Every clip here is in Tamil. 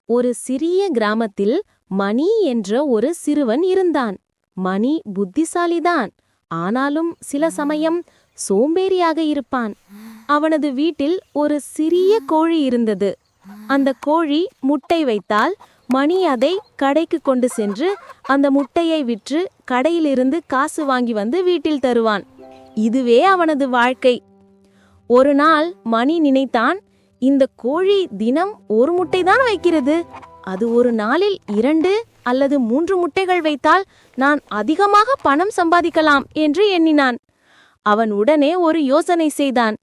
ஒரு சிறிய கிராமத்தில் மணி என்ற ஒரு சிறுவன் இருந்தான். மணி புத்திசாலிதான், ஆனாலும் சில சமயம் சோம்பேறியாக இருப்பான். அவனது வீட்டில் ஒரு சிறிய கோழி இருந்தது. அந்த கோழி முட்டை வைத்தால் மணி அதை கடைக்கு கொண்டு சென்று அந்த முட்டையை விற்று கடையிலிருந்து காசு வாங்கி வந்து வீட்டில் தருவான். இதுவே அவனது வாழ்க்கை. ஒரு நாள் மணி நினைத்தான், இந்த கோழி தினம் ஒரு முட்டைதான் வைக்கிறது. அது ஒரு நாளில் 2 அல்லது 3 முட்டைகள் வைத்தால் நான் அதிகமாக பணம் சம்பாதிக்கலாம் என்று எண்ணினான். அவன் உடனே ஒரு யோசனை செய்தான்.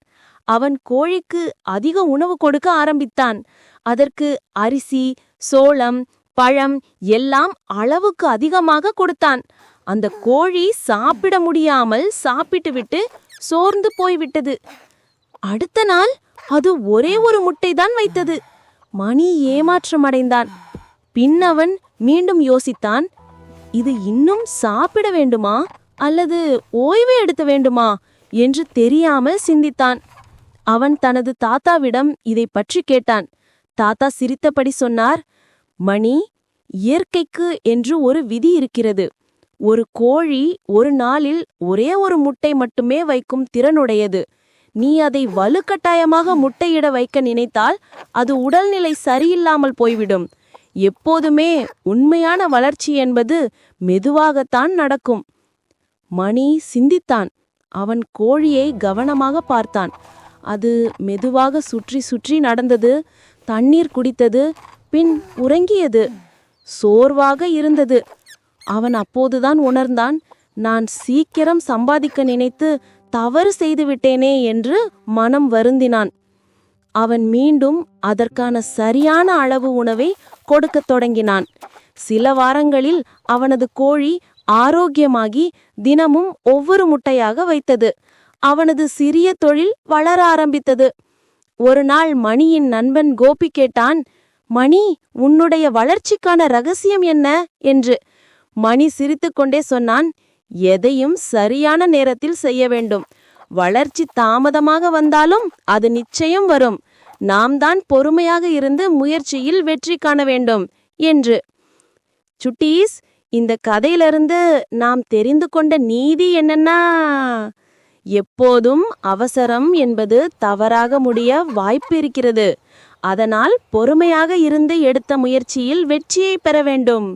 அவன் கோழிக்கு அதிக உணவு கொடுக்க ஆரம்பித்தான். அதற்கு அரிசி, சோளம், பழம் எல்லாம் அளவுக்கு அதிகமாக கொடுத்தான். அந்த கோழி சாப்பிட முடியாமல் சாப்பிட்டுவிட்டு சோர்ந்து போய்விட்டது. அடுத்த நாள் அது ஒரே ஒரு முட்டைதான் வைத்தது. மணி ஏமாற்றமடைந்தான். பின் அவன் மீண்டும் யோசித்தான், இது இன்னும் சாப்பிட வேண்டுமா அல்லது ஓய்வு எடுக்க வேண்டுமா என்று தெரியாமல் சிந்தித்தான். அவன் தனது தாத்தாவிடம் இதை பற்றி கேட்டான். தாத்தா சிரித்தபடி சொன்னார், மணி, இயற்கைக்கு என்று ஒரு விதி இருக்கிறது. ஒரு கோழி ஒரு நாளில் ஒரே ஒரு முட்டை மட்டுமே வைக்கும் திறனுடையது. நீ அதை வலுக்கட்டாயமாக முட்டையிட வைக்க நினைத்தால் அது உடல்நிலை சரியில்லாமல் போய்விடும். எப்போதுமே உண்மையான வளர்ச்சி என்பது மெதுவாகத்தான் நடக்கும். மணி சிந்தித்தான். அவன் கோழியை கவனமாக பார்த்தான். அது மெதுவாக சுற்றி சுற்றி நடந்தது, தண்ணீர் குடித்தது, பின் உறங்கியது. சோர்வாக இருந்தது. அவன் அப்போதுதான் உணர்ந்தான், நான் சீக்கிரம் சம்பாதிக்க நினைத்து தவறு செய்துவிட்டேனே என்று மனம் வருந்தினான். அவன் மீண்டும் அதற்கான சரியான அளவு உணவை கொடுக்கத் தொடங்கினான். சில வாரங்களில் அவனது கோழி ஆரோக்கியமாகி தினமும் ஒவ்வொரு முட்டையாக வைத்தது. அவனது சிறிய தொழில் வளர ஆரம்பித்தது. ஒரு நாள் மணியின் நண்பன் கோபி கேட்டான், மணி, உன்னுடைய வளர்ச்சிக்கான ரகசியம் என்ன என்று. மணி சிரித்துக்கொண்டே சொன்னான், எதையும் சரியான நேரத்தில் செய்ய வேண்டும். வளர்ச்சி தாமதமாக வந்தாலும் அது நிச்சயம் வரும். நாம் தான் பொறுமையாக இருந்து முயற்சியில் வெற்றி காண வேண்டும் என்று. சுட்டீஸ், இந்த கதையிலிருந்து நாம் தெரிந்து கொண்ட நீதி என்னன்னா, எப்போதும் அவசரம் என்பது தவறாக முடிய வாய்ப்பு இருக்கிறது. அதனால் பொறுமையாக இருந்து எடுத்த முயற்சியில் வெற்றியை பெற வேண்டும்.